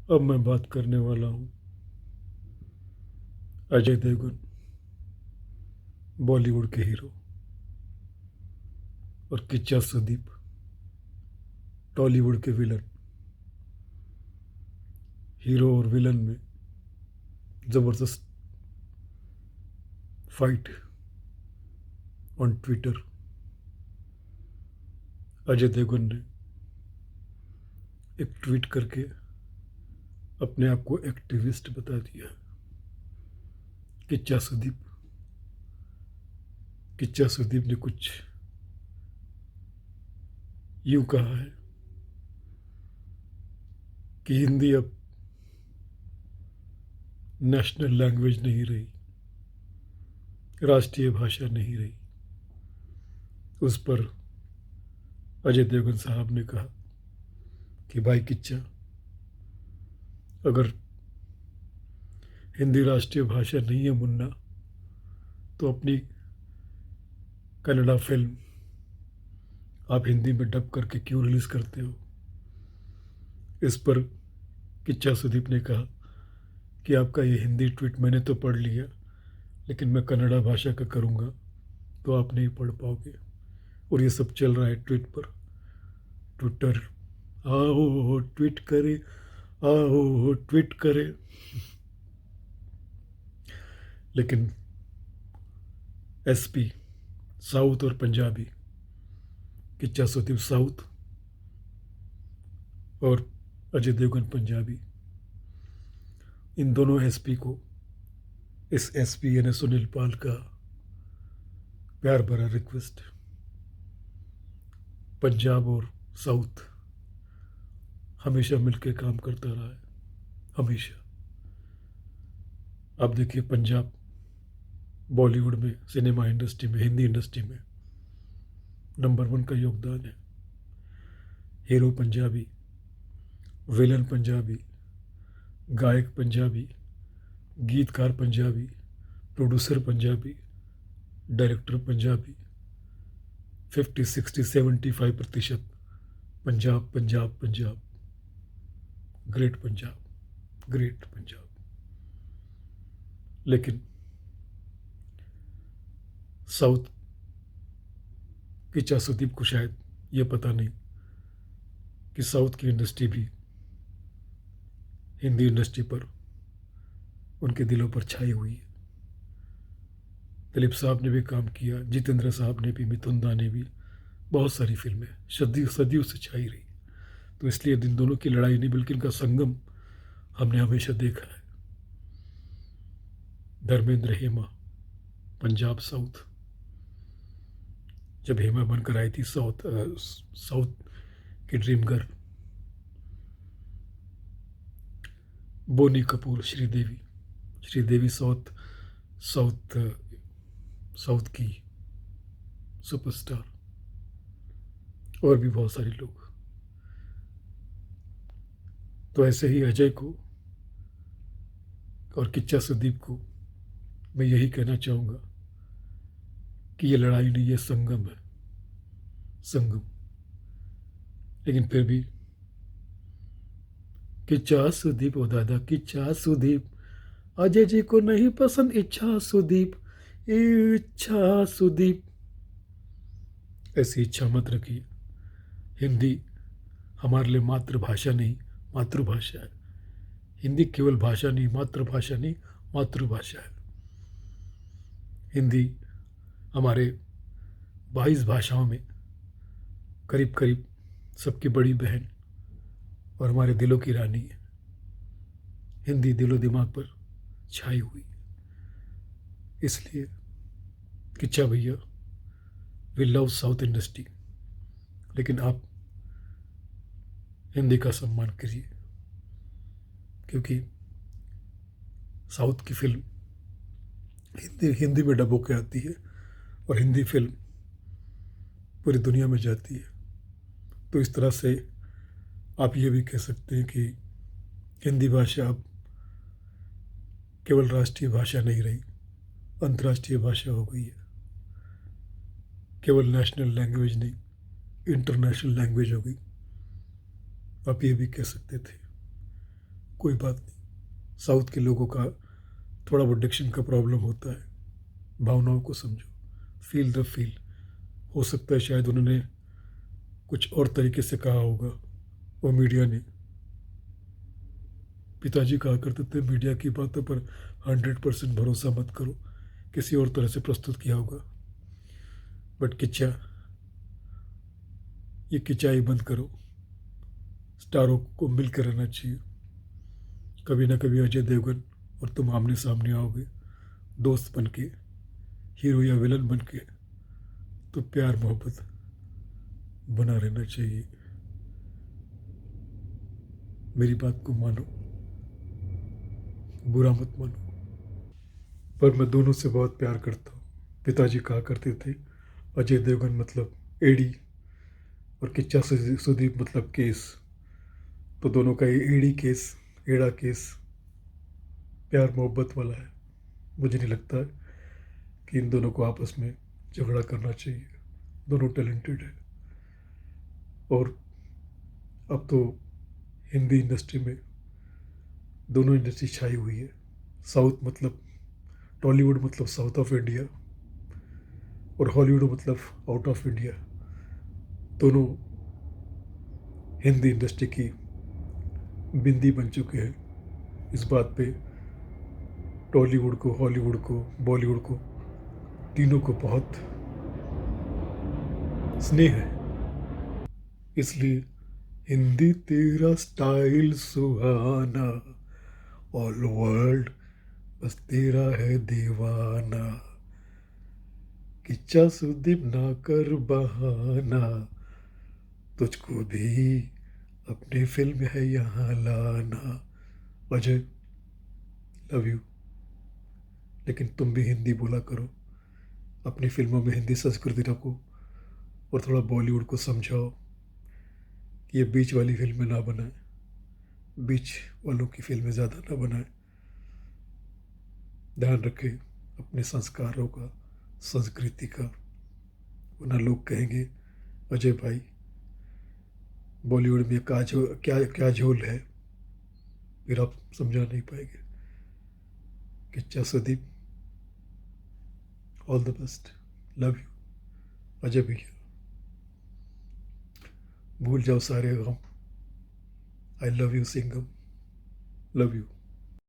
अब मैं बात करने वाला हूँ अजय देवगन, बॉलीवुड के हीरो, और किच्चा सुदीप, टॉलीवुड के विलन। हीरो और विलन में ज़बरदस्त fight on Twitter. Ajay Devgn ने एक ट्वीट करके अपने आप को एक्टिविस्ट बता दिया। किच्चा सुदीप किच्चा सुदीप ने कुछ यूं कहा है कि हिंदी अब नेशनल लैंग्वेज नहीं रही, राष्ट्रीय भाषा नहीं रही। उस पर अजय देवगन साहब ने कहा कि भाई किच्चा, अगर हिंदी राष्ट्रीय भाषा नहीं है मुन्ना, तो अपनी कन्नड़ा फिल्म आप हिंदी में डब करके क्यों रिलीज़ करते हो। इस पर किच्चा सुदीप ने कहा कि आपका ये हिंदी ट्वीट मैंने तो पढ़ लिया, लेकिन मैं कन्नड़ा भाषा का करूँगा तो आप नहीं पढ़ पाओगे। और ये सब चल रहा है ट्वीट पर, ट्विटर। आओ ट्वीट करे, आओ ट्वीट करे। लेकिन एसपी साउथ और पंजाबी, किच्चा सुदीप साउथ और अजय देवगन पंजाबी, इन दोनों एसपी को इस एसपी यानी सुनील पाल का प्यार भरा रिक्वेस्ट। पंजाब और साउथ हमेशा मिलकर काम करता रहा है, हमेशा। आप देखिए, पंजाब बॉलीवुड में, सिनेमा इंडस्ट्री में, हिंदी इंडस्ट्री में नंबर 1 का योगदान है। हीरो पंजाबी, विलन पंजाबी, गायक पंजाबी, गीतकार Punjabi, producer Punjabi, director Punjabi. 50, 60, 75% Punjab Punjab Punjab. Great Punjab, great Punjab. लेकिन साउथ किच्चा सुदीप को शायद ये पता नहीं कि साउथ की इंडस्ट्री भी हिंदी इंडस्ट्री पर, उनके दिलों पर छाई हुई है। दिलीप साहब ने भी काम किया, जितेंद्र साहब ने भी, मिथुन दा ने भी, बहुत सारी फिल्में सदियों सदियों से छाई रही। तो इसलिए इन दोनों की लड़ाई नहीं बल्कि इनका संगम हमने हमेशा देखा है। धर्मेंद्र हेमा, पंजाब साउथ। जब हेमा बनकर आई थी साउथ की dream girl, Boney Kapoor, Sridevi, Sridevi south south south की सुपरस्टार, और भी बहुत सारे लोग। तो ऐसे ही अजय को और किच्चा सुदीप को मैं यही कहना चाहूँगा कि ये लड़ाई नहीं, ये संगम है, संगम। लेकिन फिर भी किच्चा सुदीप, ओ दादा किच्चा सुदीप, अजय जी को नहीं पसंद इच्छा सुदीप, इच्छा सुदीप। ऐसी इच्छा मत रखिए। हिंदी हमारे लिए मातृभाषा नहीं, मातृभाषा है। हिंदी केवल भाषा नहीं, मातृभाषा नहीं, मातृभाषा है। हिंदी हमारे 22 भाषाओं में करीब करीब सबकी बड़ी बहन और हमारे दिलों की रानी है। हिंदी दिलो दिमाग पर छाई हुई। इसलिए किच्चा भैया, वी लव साउथ इंडस्ट्री, लेकिन आप हिंदी का सम्मान करिए, क्योंकि साउथ की फिल्म हिंदी हिंदी में डब होकर आती है और हिंदी फिल्म पूरी दुनिया में जाती है। तो इस तरह से आप ये भी कह सकते हैं कि हिंदी भाषा अब केवल राष्ट्रीय भाषा नहीं रही, अंतर्राष्ट्रीय भाषा हो गई है। केवल नेशनल लैंग्वेज नहीं, इंटरनेशनल लैंग्वेज हो गई, आप ये भी कह सकते थे। कोई बात नहीं, साउथ के लोगों का थोड़ा बहुत डिक्शन का प्रॉब्लम होता है। भावनाओं को समझो, फील द फील। हो सकता है शायद उन्होंने कुछ और तरीके से कहा होगा, वो मीडिया ने। पिताजी कहा करते थे, मीडिया की बातों पर 100% भरोसा मत करो, किसी और तरह से प्रस्तुत किया होगा। बट किच्चा, ये किच्चाई बंद करो। स्टारों को मिलकर रहना चाहिए। कभी ना कभी अजय देवगन और तुम आमने सामने आओगे, दोस्त बन के, हीरो या विलन बन के। तो प्यार मोहब्बत बना रहना चाहिए। मेरी बात को मानो, बुरा मत मानो। पर मैं दोनों से बहुत प्यार करता हूँ। पिताजी कहा करते थे, अजय देवगन मतलब एडी और किच्चा सुदीप मतलब केस। तो दोनों का ये एडी केस, एड़ा केस प्यार मोहब्बत वाला है। मुझे नहीं लगता कि इन दोनों को आपस में झगड़ा करना चाहिए। दोनों टैलेंटेड है। और अब तो हिंदी इंडस्ट्री में दोनों इंडस्ट्री छाई हुई है। साउथ मतलब टॉलीवुड मतलब साउथ ऑफ इंडिया, और हॉलीवुड मतलब आउट ऑफ इंडिया। दोनों हिंदी इंडस्ट्री की बिंदी बन चुके हैं। इस बात पे टॉलीवुड को, हॉलीवुड को, बॉलीवुड को, तीनों को बहुत स्नेह है। इसलिए हिंदी तेरा स्टाइल सुहाना, ऑल वर्ल्ड बस तेरा है दीवाना। किच्चा सुदीप ना कर बहाना, तुझको भी अपनी फिल्म है यहाँ लाना। Ajay, love you. लेकिन तुम भी हिंदी बोला करो, अपनी फिल्मों में हिंदी संस्कृति रखो, और थोड़ा बॉलीवुड को समझाओ कि ये बीच वाली फिल्में ना बनाए, बीच वालों की फिल्में ज़्यादा ना बनाए। ध्यान रखें अपने संस्कारों का, संस्कृति का। वरना लोग कहेंगे, अजय भाई बॉलीवुड में क्या क्या झोल है। फिर आप समझा नहीं पाएंगे। Kichcha Sudeep, all the best, love you. Ajay भैया, भूल जाओ सारे गम। I love you Singham, love you.